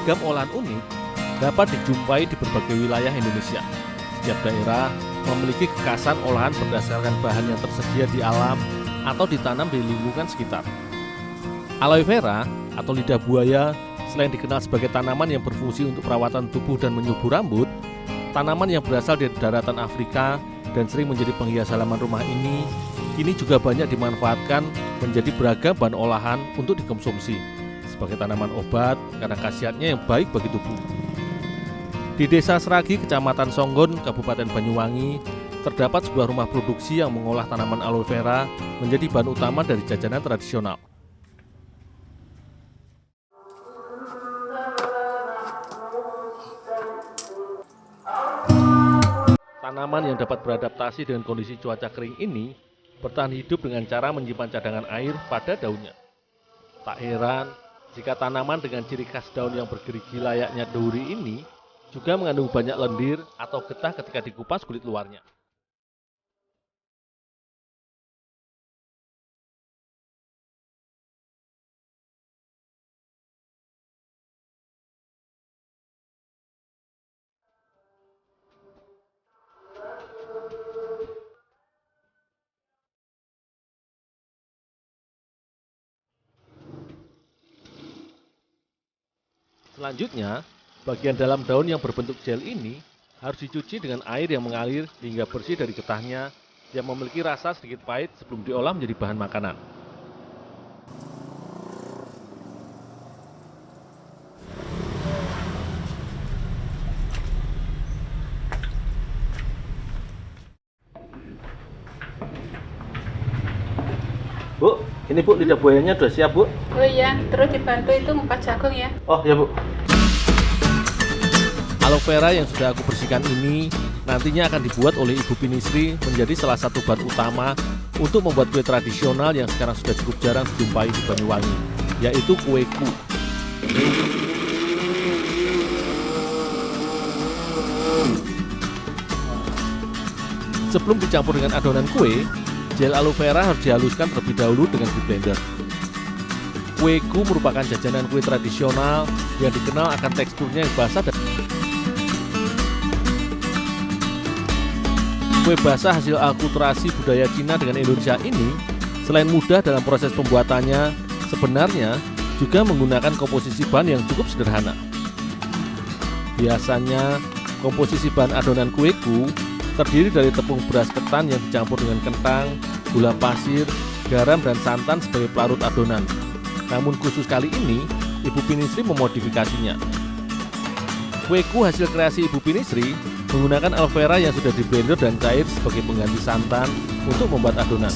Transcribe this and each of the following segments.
beragam olahan unik dapat dijumpai di berbagai wilayah Indonesia. Setiap daerah memiliki kekhasan olahan berdasarkan bahan yang tersedia di alam atau ditanam di lingkungan sekitar. Aloe vera atau lidah buaya selain dikenal sebagai tanaman yang berfungsi untuk perawatan tubuh dan menyubur rambut, tanaman yang berasal dari daratan Afrika dan sering menjadi penghias halaman rumah ini kini juga banyak dimanfaatkan menjadi beragam bahan olahan untuk dikonsumsi sebagai tanaman obat karena khasiatnya yang baik bagi tubuh. Di Desa Seragi, Kecamatan Songgon, Kabupaten Banyuwangi, terdapat sebuah rumah produksi yang mengolah tanaman aloe vera menjadi bahan utama dari jajanan tradisional. Tanaman yang dapat beradaptasi dengan kondisi cuaca kering ini bertahan hidup dengan cara menyimpan cadangan air pada daunnya. Tak heran jika tanaman dengan ciri khas daun yang bergerigi layaknya duri ini juga mengandung banyak lendir atau getah ketika dikupas kulit luarnya. Selanjutnya, bagian dalam daun yang berbentuk gel ini harus dicuci dengan air yang mengalir hingga bersih dari getahnya yang memiliki rasa sedikit pahit sebelum diolah menjadi bahan makanan. Bu, ini Bu, lidah buayanya sudah siap Bu? Oh iya, terus dibantu itu ngupas jagung ya. Oh ya Bu. Aloe vera yang sudah aku bersihkan ini nantinya akan dibuat oleh Ibu Pinisri menjadi salah satu bahan utama untuk membuat kue tradisional yang sekarang sudah cukup jarang dijumpai di Banyuwangi, yaitu kueku. Sebelum dicampur dengan adonan kue, gel aloe vera harus dihaluskan terlebih dahulu dengan di blender. Kueku merupakan jajanan kue tradisional yang dikenal akan teksturnya yang basah dan kue basah hasil akulturasi budaya Cina dengan Indonesia ini, selain mudah dalam proses pembuatannya, sebenarnya juga menggunakan komposisi bahan yang cukup sederhana. Biasanya, komposisi bahan adonan kueku terdiri dari tepung beras ketan yang dicampur dengan kentang, gula pasir, garam, dan santan sebagai pelarut adonan. Namun khusus kali ini, Ibu Pinisri memodifikasinya. Kueku hasil kreasi Ibu Pinisri menggunakan aloe vera yang sudah di-blender dan cair sebagai pengganti santan untuk membuat adonan.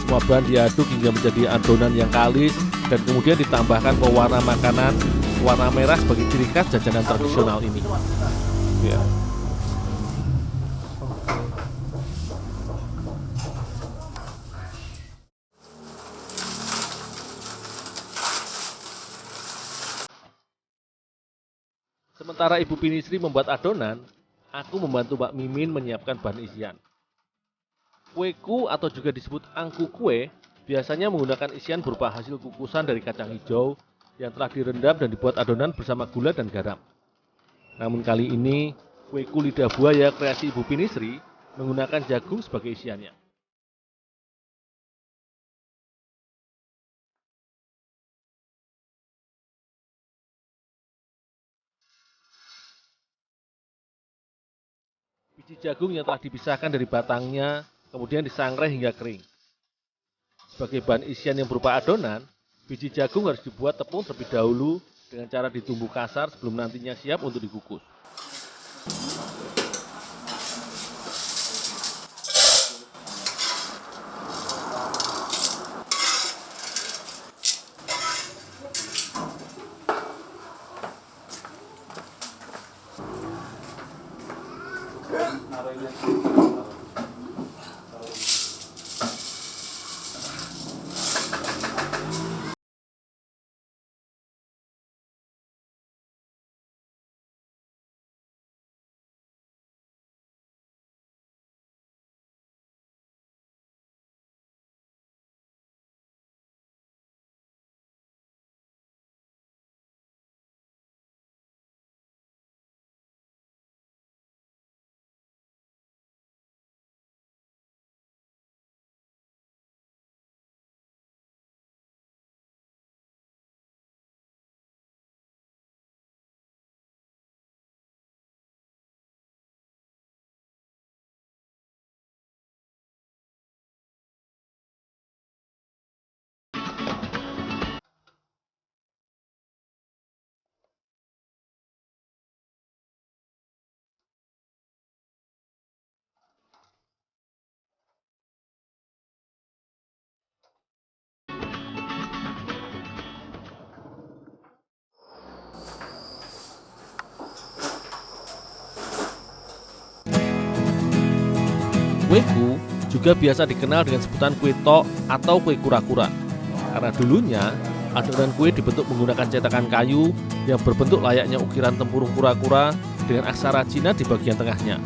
Semua bahan diaduk hingga menjadi adonan yang kalis dan kemudian ditambahkan pewarna makanan warna merah sebagai ciri khas jajanan tradisional ini. Ya. Sementara Ibu Pinisri membuat adonan, aku membantu Mbak Mimin menyiapkan bahan isian. Kueku atau juga disebut angku kue biasanya menggunakan isian berupa hasil kukusan dari kacang hijau yang telah direndam dan dibuat adonan bersama gula dan garam. Namun kali ini, kueku lidah buaya kreasi Ibu Pinisri menggunakan jagung sebagai isiannya. Biji jagung yang telah dipisahkan dari batangnya kemudian disangrai hingga kering. Sebagai bahan isian yang berupa adonan, biji jagung harus dibuat tepung terlebih dahulu dengan cara ditumbuk kasar sebelum nantinya siap untuk dikukus. Kueku juga biasa dikenal dengan sebutan kue tok atau kue kura-kura. Karena dulunya adonan kue dibentuk menggunakan cetakan kayu yang berbentuk layaknya ukiran tempurung kura-kura dengan aksara Cina di bagian tengahnya.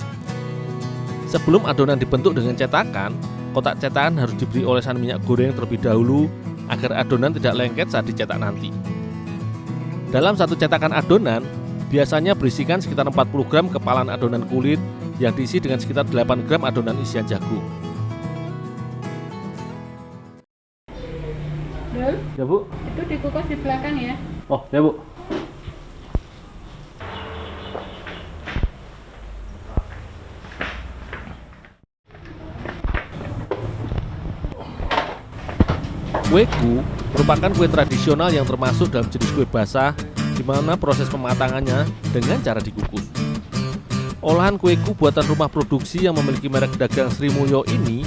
Sebelum adonan dibentuk dengan cetakan, kotak cetakan harus diberi olesan minyak goreng terlebih dahulu agar adonan tidak lengket saat dicetak nanti. Dalam satu cetakan adonan, biasanya berisikan sekitar 40 gram kepalan adonan kulit yang diisi dengan sekitar 8 gram adonan isian jagung. Dul, Ya Bu? itu dikukus di belakang ya. Oh ya Bu. Kueku merupakan kue tradisional yang termasuk dalam jenis kue basah di mana proses pematangannya dengan cara dikukus. Olahan kueku buatan rumah produksi yang memiliki merek dagang Sri Mulyo ini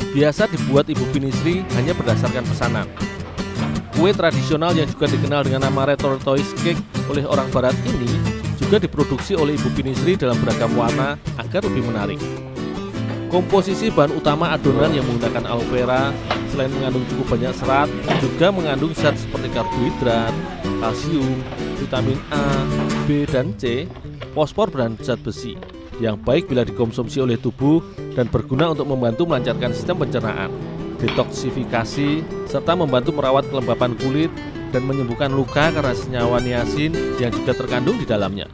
biasa dibuat Ibu Pinisri hanya berdasarkan pesanan. Kue tradisional yang juga dikenal dengan nama red tortoise cake oleh orang barat ini juga diproduksi oleh Ibu Pinisri dalam beragam warna agar lebih menarik. Komposisi bahan utama adonan yang menggunakan aloe vera selain mengandung cukup banyak serat, juga mengandung zat seperti karbohidrat, kalsium, vitamin A, B, dan C, fosfor dan zat besi yang baik bila dikonsumsi oleh tubuh dan berguna untuk membantu melancarkan sistem pencernaan, detoksifikasi, serta membantu merawat kelembapan kulit dan menyembuhkan luka karena senyawa niacin yang juga terkandung di dalamnya.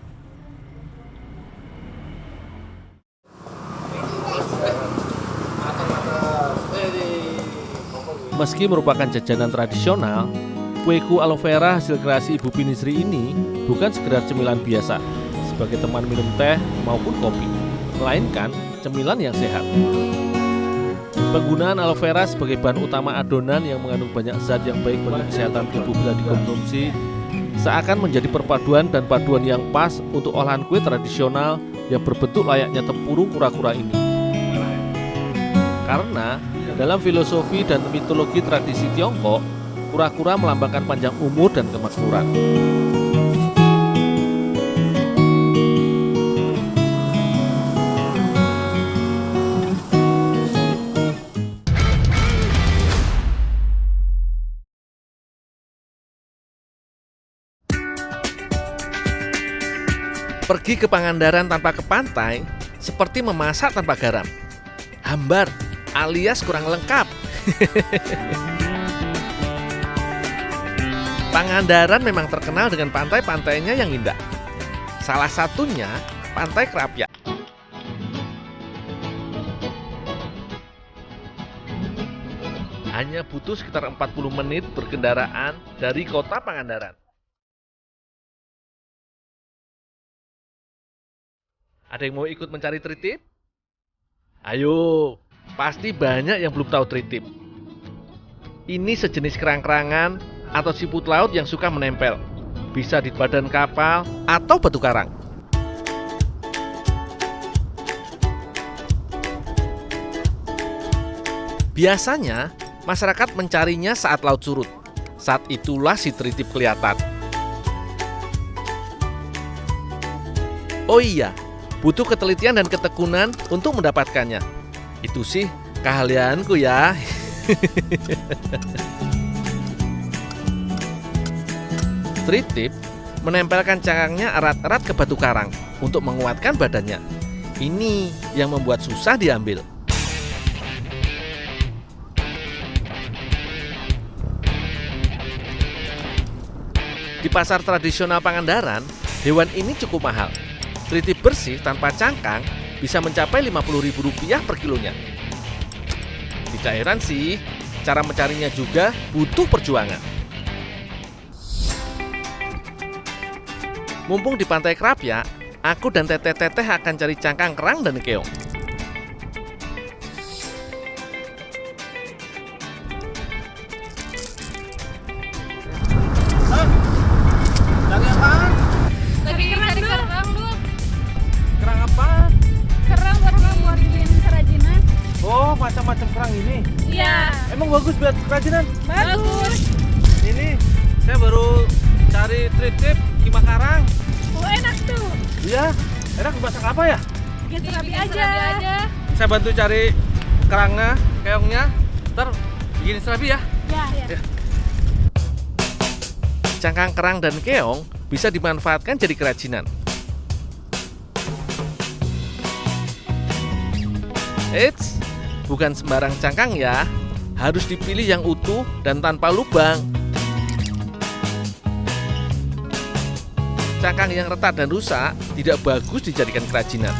Meski merupakan jajanan tradisional, kueku aloe vera hasil kreasi Ibu Pinisri ini bukan sekedar cemilan biasa sebagai teman minum teh maupun kopi, melainkan cemilan yang sehat. Penggunaan aloe vera sebagai bahan utama adonan yang mengandung banyak zat yang baik bagi kesehatan tubuh bila dikonsumsi seakan menjadi perpaduan dan paduan yang pas untuk olahan kue tradisional yang berbentuk layaknya tempurung kura-kura ini. Karena dalam filosofi dan mitologi tradisi Tiongkok, kura-kura melambangkan panjang umur dan kemakmuran. Pergi ke Pangandaran tanpa ke pantai, seperti memasak tanpa garam. Hambar alias kurang lengkap. Pangandaran memang terkenal dengan pantai-pantainya yang indah. Salah satunya Pantai Krapyak. Hanya butuh sekitar 40 menit berkendaraan dari kota Pangandaran. Ada yang mau ikut mencari tritip? Ayo! Pasti banyak yang belum tahu tritip. Ini sejenis kerang-kerangan atau siput laut yang suka menempel. Bisa di badan kapal atau batu karang. Biasanya, masyarakat mencarinya saat laut surut. Saat itulah si tritip kelihatan. Oh iya, butuh ketelitian dan ketekunan untuk mendapatkannya. Itu sih keahlianku ya. Tritip menempelkan cangkangnya erat-erat ke batu karang untuk menguatkan badannya. Ini yang membuat susah diambil. Di pasar tradisional Pangandaran, hewan ini cukup mahal. Tritip bersih tanpa cangkang bisa mencapai Rp50.000 per kilonya. Tidak heran sih, cara mencarinya juga butuh perjuangan. Mumpung di Pantai Krapyak, aku dan teteh-teteh akan cari cangkang kerang dan keong. Cari apaan? Lagi cari kerang lu. Kerang apa? Kerang buat bikin kerajinan. Oh, macam-macam kerang ini. Iya. Emang bagus buat kerajinan? Bagus. Ini saya baru cari tritip kima karang. Oh, enak tuh. Iya, enak dimasak apa ya? Bikin serabi aja. Saya bantu cari kerangnya, keongnya, ntar bikin serabi ya. Ya. Cangkang kerang dan keong bisa dimanfaatkan jadi kerajinan. Eits, bukan sembarang cangkang ya. Harus dipilih yang utuh dan tanpa lubang. Cangkang yang retak dan rusak tidak bagus dijadikan kerajinan.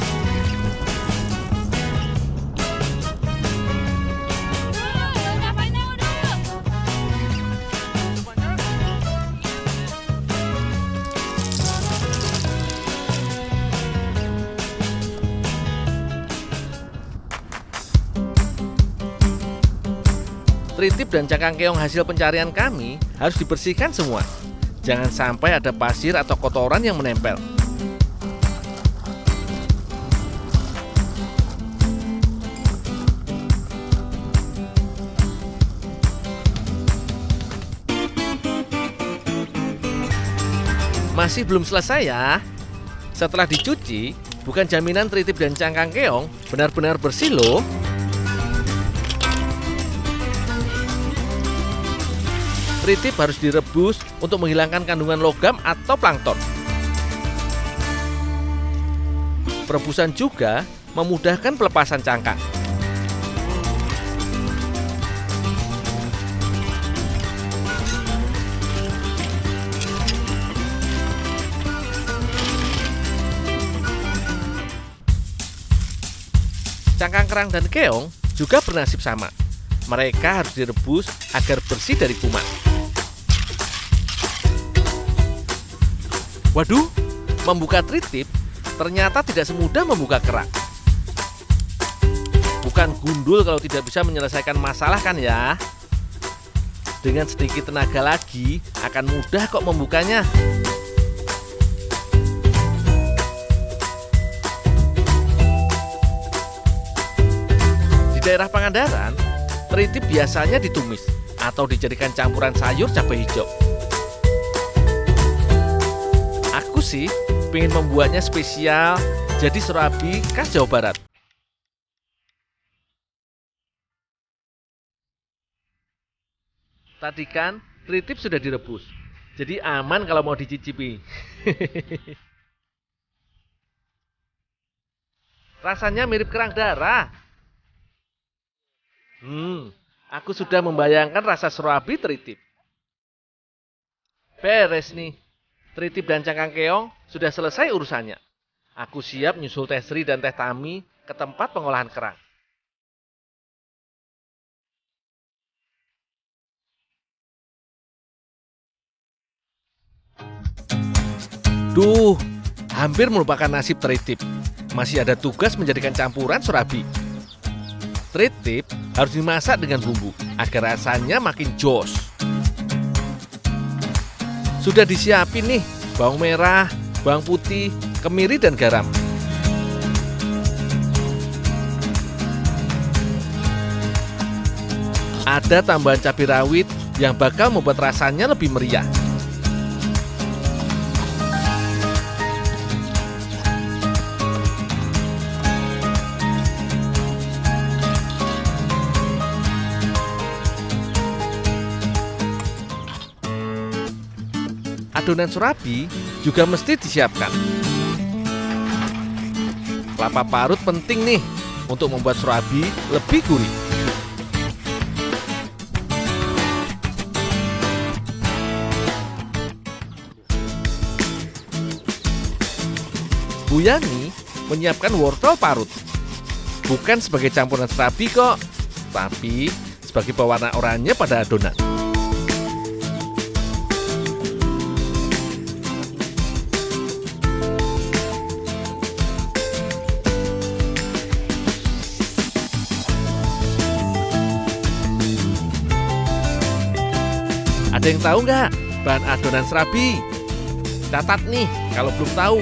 Tritip dan cangkang keong hasil pencarian kami harus dibersihkan semua. Jangan sampai ada pasir atau kotoran yang menempel. Masih belum selesai ya. Setelah dicuci, bukan jaminan tritip dan cangkang keong benar-benar bersih loh. Tritip harus direbus untuk menghilangkan kandungan logam atau plankton. Perebusan juga memudahkan pelepasan cangkang. Cangkang kerang dan keong juga bernasib sama. Mereka harus direbus agar bersih dari kuman. Waduh, membuka tritip ternyata tidak semudah membuka kerang. Bukan gundul kalau tidak bisa menyelesaikan masalah kan ya? Dengan sedikit tenaga lagi akan mudah kok membukanya. Di daerah Pangandaran, tritip biasanya ditumis atau dijadikan campuran sayur cabai hijau. Aku sih pengen membuatnya spesial jadi surabi khas Jawa Barat. Tadi kan tritip sudah direbus, jadi aman kalau mau dicicipi. Rasanya mirip kerang darah. Aku sudah membayangkan rasa surabi tritip. Beres nih. Tritip dan cangkang keong sudah selesai urusannya. Aku siap nyusul Teh Sri dan Teh Tami ke tempat pengolahan kerang. Duh, hampir melupakan nasib tritip. Masih ada tugas menjadikan campuran surabi. Tritip harus dimasak dengan bumbu agar rasanya makin jos. Sudah disiapin nih bawang merah, bawang putih, kemiri, dan garam. Ada tambahan cabai rawit yang bakal membuat rasanya lebih meriah. Adonan surabi juga mesti disiapkan. Kelapa parut penting nih untuk membuat surabi lebih gurih. Bu Yani menyiapkan wortel parut. Bukan sebagai campuran surabi kok, tapi sebagai pewarna oranye pada adonan. Ada yang tahu nggak bahan adonan serabi? Catat nih kalau belum tahu.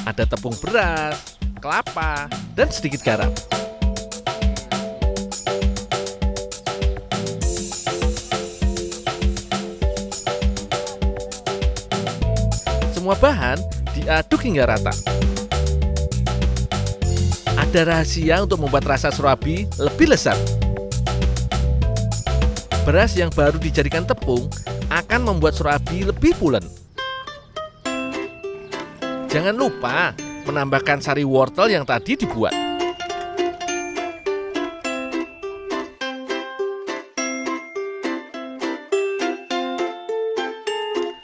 Ada tepung beras, kelapa, dan sedikit garam. Semua bahan diaduk hingga rata. Ada rahasia untuk membuat rasa surabi lebih lezat. Beras yang baru dijadikan tepung akan membuat surabi lebih pulen. Jangan lupa menambahkan sari wortel yang tadi dibuat.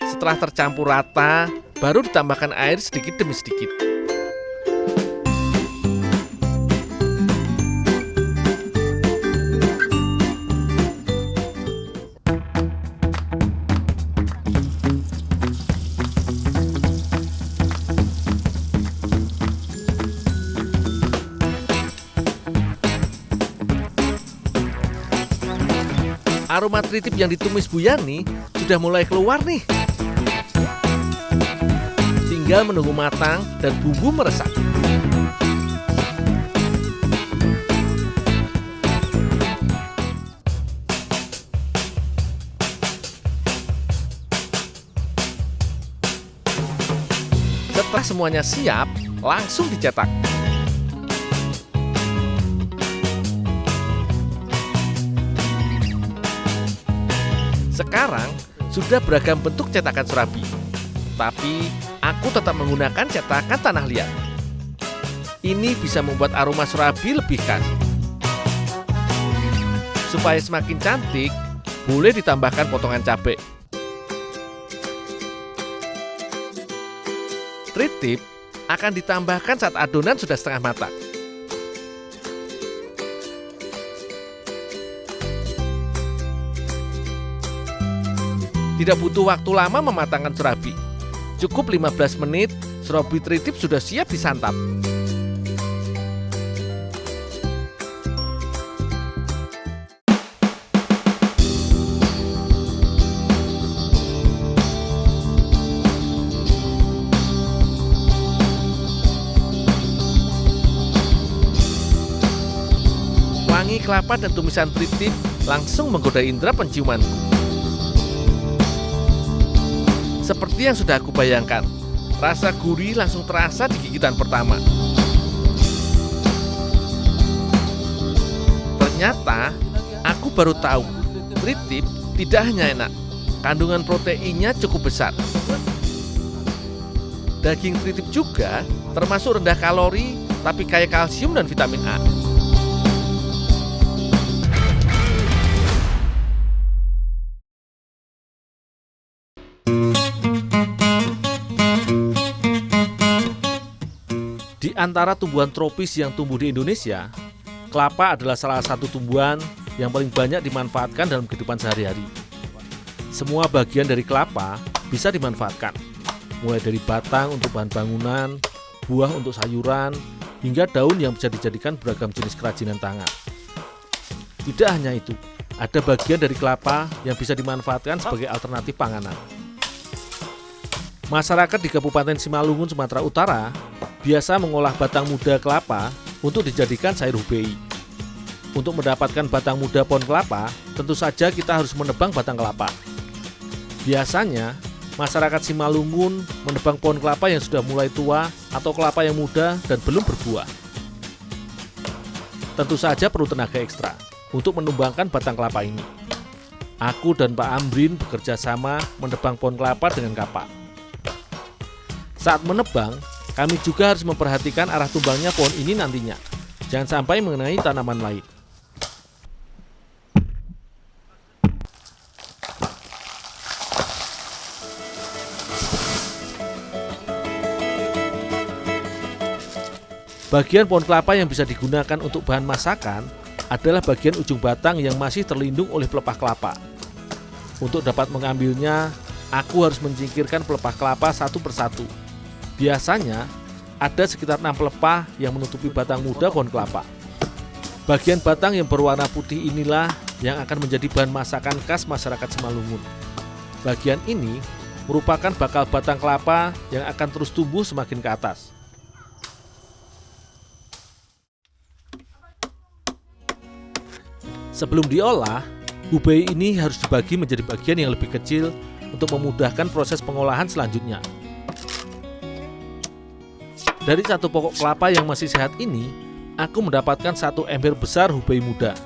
Setelah tercampur rata, baru ditambahkan air sedikit demi sedikit. Aroma tritip yang ditumis Bu Yani sudah mulai keluar nih. Tinggal menunggu matang dan bumbu meresap. Setelah semuanya siap, langsung dicetak. Sekarang sudah beragam bentuk cetakan surabi, tapi aku tetap menggunakan cetakan tanah liat. Ini bisa membuat aroma surabi lebih khas. Supaya semakin cantik, boleh ditambahkan potongan cabai. Tritip akan ditambahkan saat adonan sudah setengah matang. Tidak butuh waktu lama mematangkan surabi. Cukup 15 menit, surabi tritip sudah siap disantap. Wangi kelapa dan tumisan tritip langsung menggoda indera penciumanku. Seperti yang sudah aku bayangkan, rasa gurih langsung terasa di gigitan pertama. Ternyata, aku baru tahu, tritip tidak hanya enak, kandungan proteinnya cukup besar. Daging tritip juga termasuk rendah kalori, tapi kaya kalsium dan vitamin A. Di antara tumbuhan tropis yang tumbuh di Indonesia, kelapa adalah salah satu tumbuhan yang paling banyak dimanfaatkan dalam kehidupan sehari-hari. Semua bagian dari kelapa bisa dimanfaatkan, mulai dari batang untuk bahan bangunan, buah untuk sayuran, hingga daun yang bisa dijadikan beragam jenis kerajinan tangan. Tidak hanya itu, ada bagian dari kelapa yang bisa dimanfaatkan sebagai alternatif panganan. Masyarakat di Kabupaten Simalungun, Sumatera Utara biasa mengolah batang muda kelapa untuk dijadikan sayur hubei. Untuk mendapatkan batang muda pohon kelapa, tentu saja kita harus menebang batang kelapa. Biasanya, masyarakat Simalungun menebang pohon kelapa yang sudah mulai tua atau kelapa yang muda dan belum berbuah. Tentu saja perlu tenaga ekstra untuk menumbangkan batang kelapa ini. Aku dan Pak Amrin bekerja sama menebang pohon kelapa dengan kapak. Saat menebang, kami juga harus memperhatikan arah tumbangnya pohon ini nantinya. Jangan sampai mengenai tanaman lain. Bagian pohon kelapa yang bisa digunakan untuk bahan masakan adalah bagian ujung batang yang masih terlindung oleh pelepah kelapa. Untuk dapat mengambilnya, aku harus menyingkirkan pelepah kelapa satu persatu. Biasanya, ada sekitar 6 pelepah yang menutupi batang muda pohon kelapa. Bagian batang yang berwarna putih inilah yang akan menjadi bahan masakan khas masyarakat Simalungun. Bagian ini merupakan bakal batang kelapa yang akan terus tumbuh semakin ke atas. Sebelum diolah, hubei ini harus dibagi menjadi bagian yang lebih kecil untuk memudahkan proses pengolahan selanjutnya. Dari satu pokok kelapa yang masih sehat ini, aku mendapatkan satu ember besar hubei muda.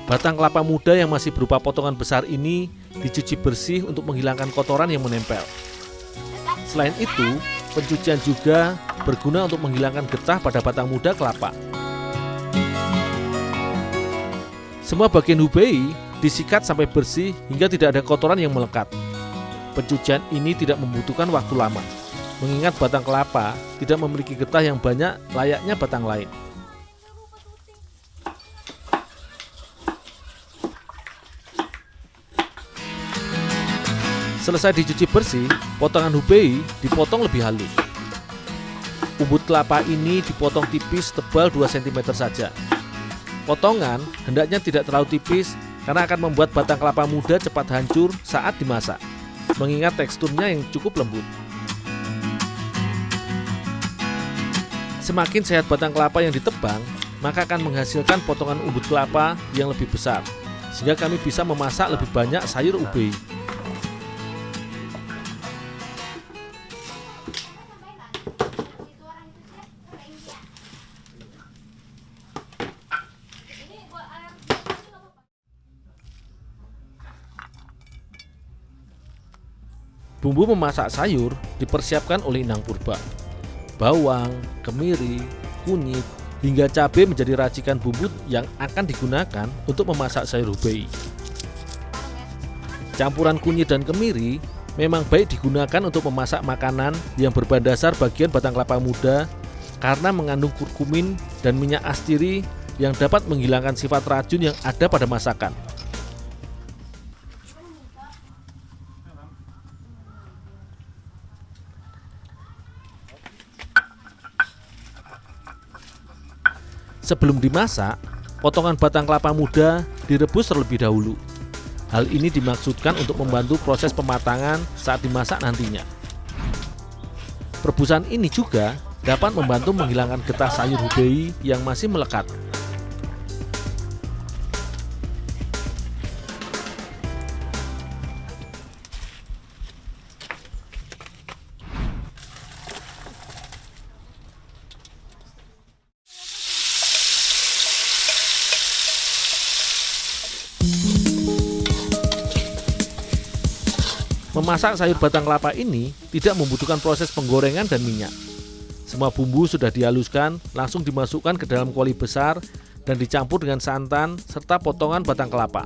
Batang kelapa muda yang masih berupa potongan besar ini dicuci bersih untuk menghilangkan kotoran yang menempel. Selain itu, pencucian juga berguna untuk menghilangkan getah pada batang muda kelapa. Semua bagian hubei disikat sampai bersih hingga tidak ada kotoran yang melekat. Pencucian ini tidak membutuhkan waktu lama, mengingat batang kelapa tidak memiliki getah yang banyak layaknya batang lain. Selesai dicuci bersih, potongan hubei dipotong lebih halus. Umbut kelapa ini dipotong tipis tebal 2 cm saja. Potongan hendaknya tidak terlalu tipis karena akan membuat batang kelapa muda cepat hancur saat dimasak, mengingat teksturnya yang cukup lembut. Semakin sehat batang kelapa yang ditebang, maka akan menghasilkan potongan umbut kelapa yang lebih besar, sehingga kami bisa memasak lebih banyak sayur hubei. Bumbu memasak sayur dipersiapkan oleh Inang Purba. Bawang, kemiri, kunyit, hingga cabai menjadi racikan bumbu yang akan digunakan untuk memasak sayur hubei. Campuran kunyit dan kemiri memang baik digunakan untuk memasak makanan yang berbahan dasar bagian batang kelapa muda karena mengandung kurkumin dan minyak astiri yang dapat menghilangkan sifat racun yang ada pada masakan. Sebelum dimasak, potongan batang kelapa muda direbus terlebih dahulu. Hal ini dimaksudkan untuk membantu proses pematangan saat dimasak nantinya. Rebusan ini juga dapat membantu menghilangkan getah sayur hubei yang masih melekat. Memasak sayur batang kelapa ini tidak membutuhkan proses penggorengan dan minyak. Semua bumbu sudah dihaluskan, langsung dimasukkan ke dalam kuali besar dan dicampur dengan santan serta potongan batang kelapa.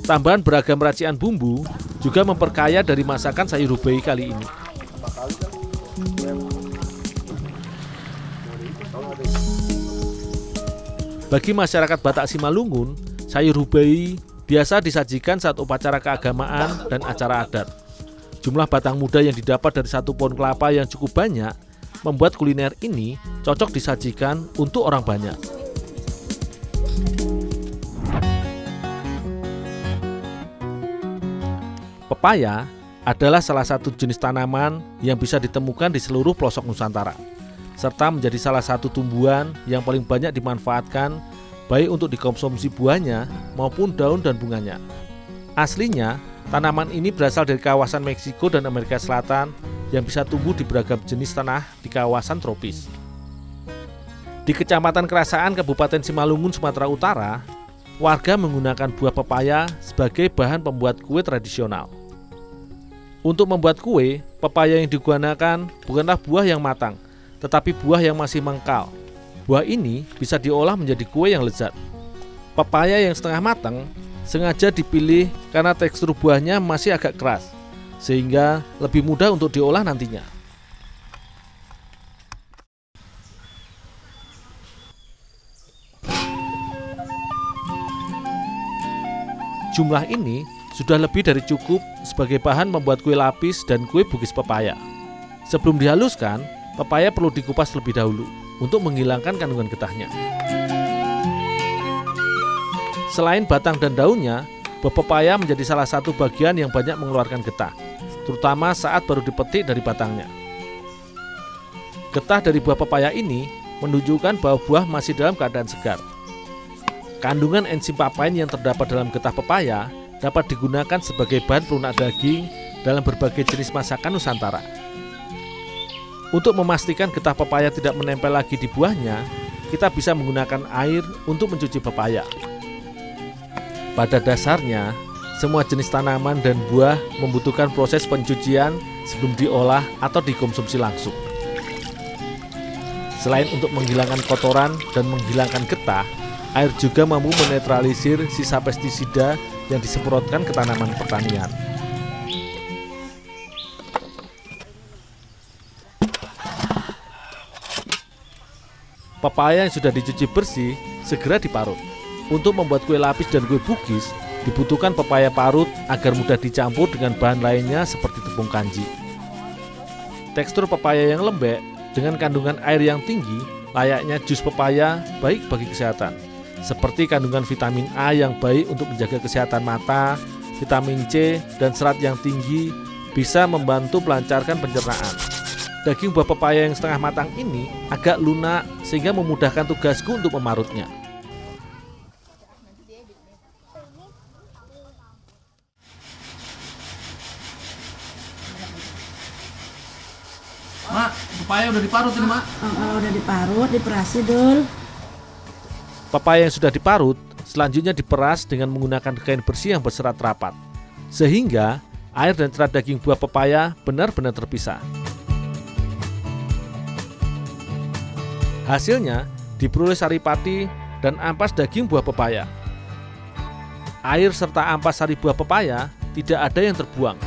Tambahan beragam racikan bumbu juga memperkaya dari masakan sayur hubei kali ini. Bagi masyarakat Batak Simalungun, sayur hubei biasa disajikan saat upacara keagamaan dan acara adat. Jumlah batang muda yang didapat dari satu pohon kelapa yang cukup banyak membuat kuliner ini cocok disajikan untuk orang banyak. Pepaya adalah salah satu jenis tanaman yang bisa ditemukan di seluruh pelosok Nusantara, serta menjadi salah satu tumbuhan yang paling banyak dimanfaatkan baik untuk dikonsumsi buahnya maupun daun dan bunganya. Aslinya, tanaman ini berasal dari kawasan Meksiko dan Amerika Selatan yang bisa tumbuh di beragam jenis tanah di kawasan tropis. Di Kecamatan Kerasaan, Kabupaten Simalungun, Sumatera Utara, warga menggunakan buah pepaya sebagai bahan pembuat kue tradisional. Untuk membuat kue, pepaya yang digunakan bukanlah buah yang matang, tetapi buah yang masih mengkal. Buah ini bisa diolah menjadi kue yang lezat. Pepaya yang setengah matang sengaja dipilih karena tekstur buahnya masih agak keras, sehingga lebih mudah untuk diolah nantinya. Jumlah ini sudah lebih dari cukup sebagai bahan membuat kue lapis dan kue bugis pepaya. Sebelum dihaluskan, pepaya perlu dikupas terlebih dahulu untuk menghilangkan kandungan getahnya. Selain batang dan daunnya, Buah pepaya menjadi salah satu bagian yang banyak mengeluarkan getah, terutama saat baru dipetik dari batangnya. Getah dari buah pepaya ini menunjukkan bahwa buah masih dalam keadaan segar. Kandungan enzim papain yang terdapat dalam getah pepaya dapat digunakan sebagai bahan pelunak daging dalam berbagai jenis masakan Nusantara. Untuk memastikan getah pepaya tidak menempel lagi di buahnya, kita bisa menggunakan air untuk mencuci pepaya. Pada dasarnya, semua jenis tanaman dan buah membutuhkan proses pencucian sebelum diolah atau dikonsumsi langsung. Selain untuk menghilangkan kotoran dan menghilangkan getah, air juga mampu menetralisir sisa pestisida yang disemprotkan ke tanaman pertanian. Pepaya yang sudah dicuci bersih segera diparut. Untuk membuat kue lapis dan kue bugis, dibutuhkan pepaya parut agar mudah dicampur dengan bahan lainnya seperti tepung kanji. Tekstur pepaya yang lembek dengan kandungan air yang tinggi layaknya jus pepaya baik bagi kesehatan, seperti kandungan vitamin A yang baik untuk menjaga kesehatan mata, vitamin C, dan serat yang tinggi bisa membantu melancarkan pencernaan. Daging buah pepaya yang setengah matang ini agak lunak sehingga memudahkan tugasku untuk memarutnya. Mak, pepaya udah diparut ini, Mak. Udah diparut, diperasi, Dul. Pepaya yang sudah diparut selanjutnya diperas dengan menggunakan kain bersih yang berserat rapat, sehingga air dan serat daging buah pepaya benar-benar terpisah. Hasilnya diperoleh saripati dan ampas daging buah pepaya. Air serta ampas sari buah pepaya tidak ada yang terbuang.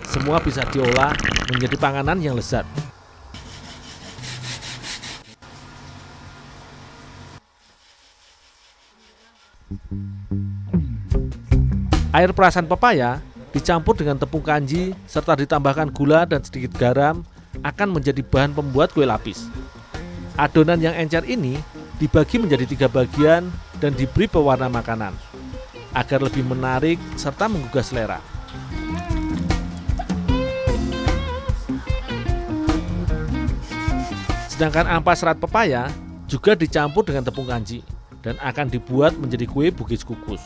Semua bisa diolah menjadi panganan yang lezat. Air perasan pepaya dicampur dengan tepung kanji serta ditambahkan gula dan sedikit garam akan menjadi bahan pembuat kue lapis. Adonan yang encer ini dibagi menjadi 3 bagian dan diberi pewarna makanan agar lebih menarik serta menggugah selera. Sedangkan ampas serat pepaya juga dicampur dengan tepung kanji dan akan dibuat menjadi kue bugis kukus.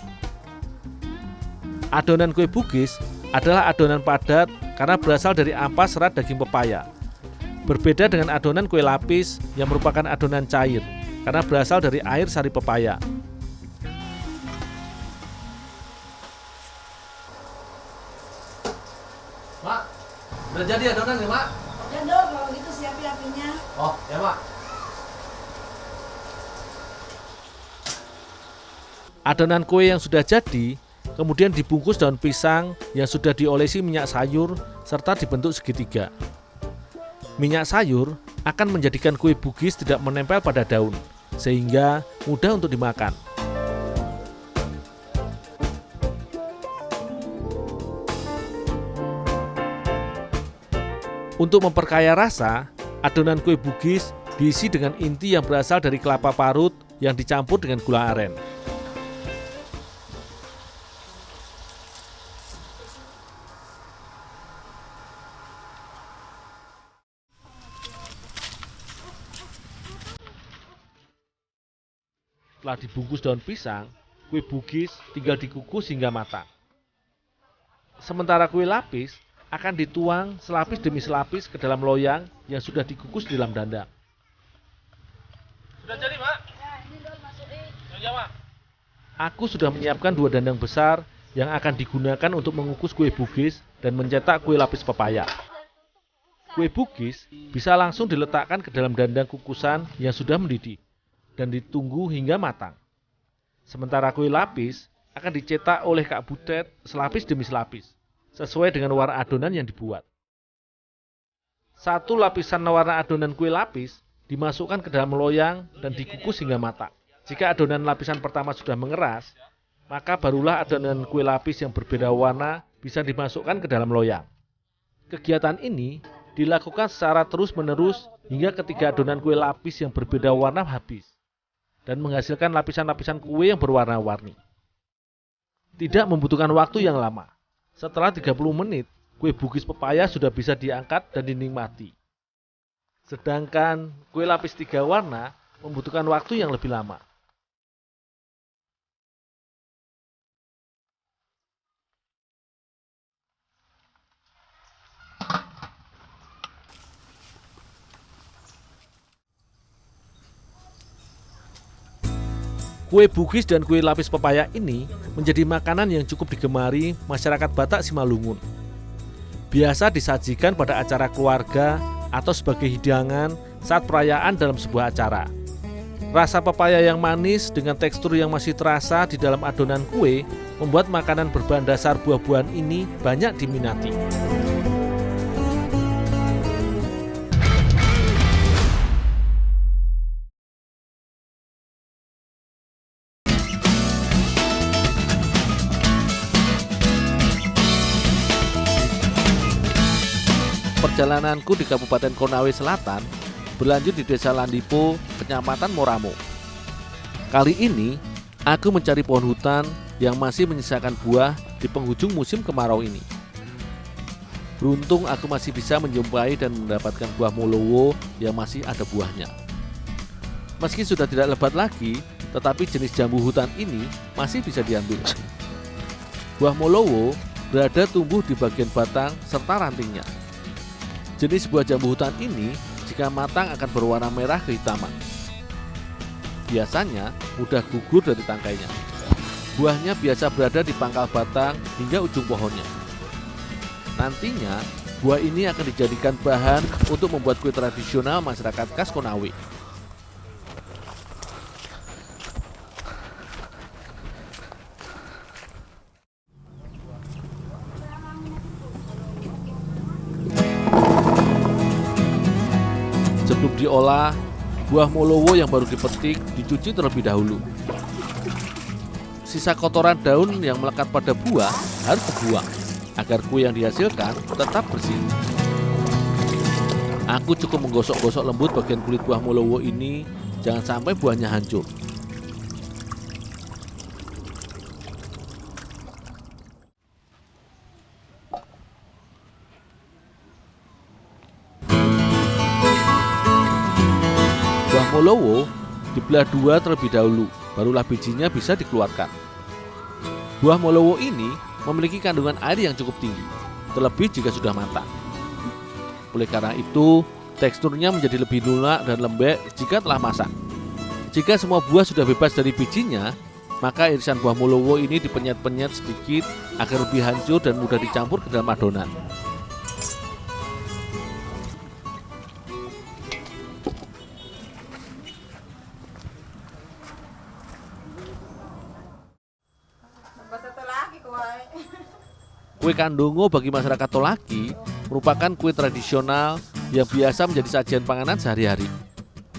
Adonan kue bugis adalah adonan padat karena berasal dari ampas serat daging pepaya. Berbeda dengan adonan kue lapis yang merupakan adonan cair karena berasal dari air sari pepaya. Mak, udah jadi adonan ya, Mak? Ya, Dul, kalau gitu siapin apinya. Oh, ya, Mak. Adonan kue yang sudah jadi kemudian dibungkus daun pisang yang sudah diolesi minyak sayur serta dibentuk segitiga. Minyak sayur akan menjadikan kue bugis tidak menempel pada daun, sehingga mudah untuk dimakan. Untuk memperkaya rasa, adonan kue bugis diisi dengan inti yang berasal dari kelapa parut yang dicampur dengan gula aren. Setelah dibungkus daun pisang, kue bugis tinggal dikukus hingga matang. Sementara kue lapis akan dituang selapis demi selapis ke dalam loyang yang sudah dikukus di dalam dandang. Sudah jadi, Mak? Ya, ini Dul masukin. Ya, Mak. Aku sudah menyiapkan 2 dandang besar yang akan digunakan untuk mengukus kue bugis dan mencetak kue lapis pepaya. Kue bugis bisa langsung diletakkan ke dalam dandang kukusan yang sudah mendidih dan ditunggu hingga matang. Sementara kue lapis akan dicetak oleh Kak Butet selapis demi selapis, sesuai dengan warna adonan yang dibuat. 1 lapisan warna adonan kue lapis dimasukkan ke dalam loyang dan dikukus hingga matang. Jika adonan lapisan pertama sudah mengeras, maka barulah adonan kue lapis yang berbeda warna bisa dimasukkan ke dalam loyang. Kegiatan ini dilakukan secara terus-menerus hingga ketiga adonan kue lapis yang berbeda warna habis dan menghasilkan lapisan-lapisan kue yang berwarna-warni. Tidak membutuhkan waktu yang lama. Setelah 30 menit, kue bugis pepaya sudah bisa diangkat dan dinikmati. Sedangkan kue lapis 3 warna membutuhkan waktu yang lebih lama. Kue bugis dan kue lapis pepaya ini menjadi makanan yang cukup digemari masyarakat Batak Simalungun. Biasa disajikan pada acara keluarga atau sebagai hidangan saat perayaan dalam sebuah acara. Rasa pepaya yang manis dengan tekstur yang masih terasa di dalam adonan kue membuat makanan berbahan dasar buah-buahan ini banyak diminati. Perjalananku di Kabupaten Konawe Selatan berlanjut di Desa Landipo, Kecamatan Moramo. Kali ini, aku mencari pohon hutan yang masih menyisakan buah di penghujung musim kemarau ini. Beruntung aku masih bisa menjumpai dan mendapatkan buah molowo yang masih ada buahnya. Meski sudah tidak lebat lagi, tetapi jenis jambu hutan ini masih bisa diambil. Buah molowo berada tumbuh di bagian batang serta rantingnya. Jenis buah jambu hutan ini jika matang akan berwarna merah kehitaman. Biasanya mudah gugur dari tangkainya. Buahnya biasa berada di pangkal batang hingga ujung pohonnya. Nantinya buah ini akan dijadikan bahan untuk membuat kue tradisional masyarakat khas Konawe. Sebelum diolah, buah molowo yang baru dipetik dicuci terlebih dahulu. Sisa kotoran daun yang melekat pada buah harus dibuang agar kue yang dihasilkan tetap bersih. Aku cukup menggosok-gosok lembut bagian kulit buah molowo ini, jangan sampai buahnya hancur. Buah molowo dibelah dua terlebih dahulu, barulah bijinya bisa dikeluarkan. Buah molowo ini memiliki kandungan air yang cukup tinggi, terlebih jika sudah matang. Oleh karena itu, teksturnya menjadi lebih lunak dan lembek jika telah masak. Jika semua buah sudah bebas dari bijinya, maka irisan buah molowo ini dipenyet-penyet sedikit agar lebih hancur dan mudah dicampur ke dalam adonan. Kue kandungo bagi masyarakat Tolaki merupakan kue tradisional yang biasa menjadi sajian panganan sehari-hari.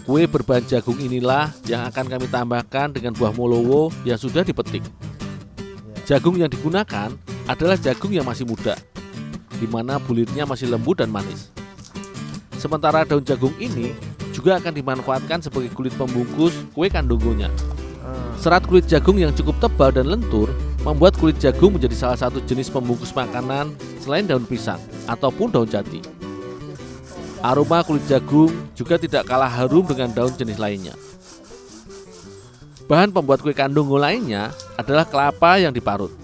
Kue berbahan jagung inilah yang akan kami tambahkan dengan buah molowo yang sudah dipetik. Jagung yang digunakan adalah jagung yang masih muda, di mana bulirnya masih lembut dan manis. Sementara daun jagung ini juga akan dimanfaatkan sebagai kulit pembungkus kue kandungonya. Serat kulit jagung yang cukup tebal dan lentur membuat kulit jagung menjadi salah satu jenis pembungkus makanan selain daun pisang ataupun daun jati. Aroma kulit jagung juga tidak kalah harum dengan daun jenis lainnya. Bahan pembuat kue kandungo lainnya adalah kelapa yang diparut.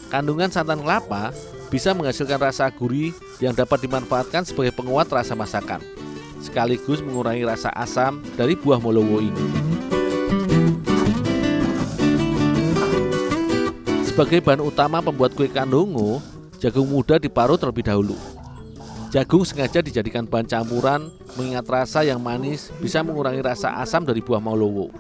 Kandungan santan kelapa bisa menghasilkan rasa gurih yang dapat dimanfaatkan sebagai penguat rasa masakan, sekaligus mengurangi rasa asam dari buah molowo ini. Sebagai bahan utama pembuat kue kandungo, jagung muda diparut terlebih dahulu. Jagung sengaja dijadikan bahan campuran mengingat rasa yang manis bisa mengurangi rasa asam dari buah molowo.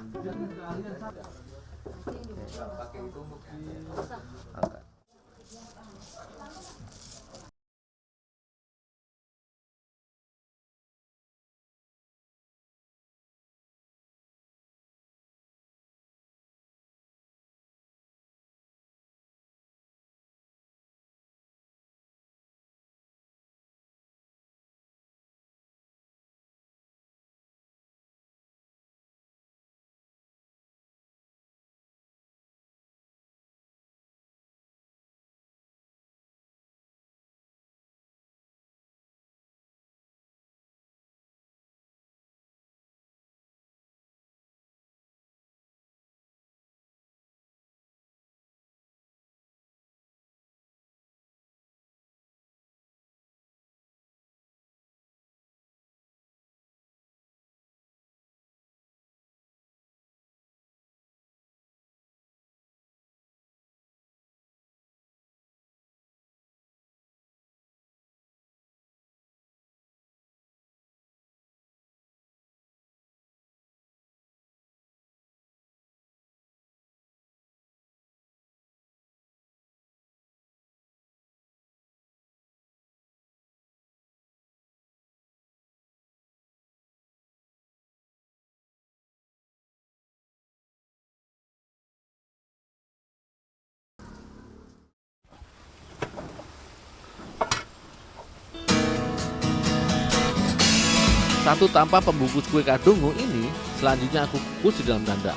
Satu tampah pembungkus kue kadungu ini selanjutnya aku kukus di dalam dandang.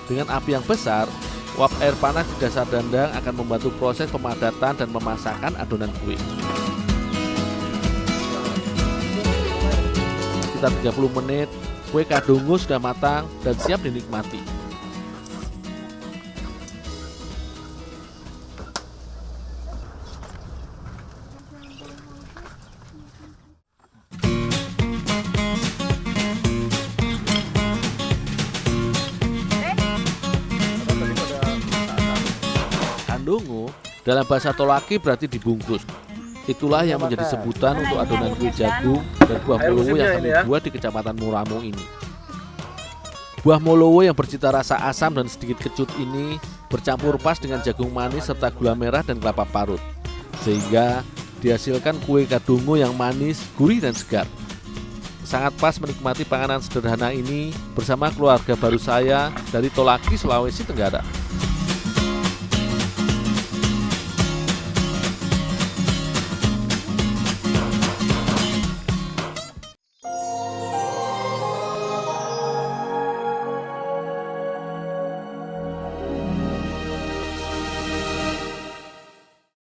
Dengan api yang besar, uap air panas di dasar dandang akan membantu proses pemadatan dan memasakkan adonan kue. Sekitar 30 menit, kue kadungu sudah matang dan siap dinikmati. Kadungu dalam bahasa Tolaki berarti dibungkus. Itulah yang menjadi sebutan untuk adonan kue jagung dan buah molowo yang kami buat di Kecamatan Muramo ini. Buah molowo yang bercita rasa asam dan sedikit kecut ini bercampur pas dengan jagung manis serta gula merah dan kelapa parut, sehingga dihasilkan kue kadungu yang manis, gurih dan segar. Sangat pas menikmati panganan sederhana ini bersama keluarga baru saya dari Tolaki, Sulawesi Tenggara.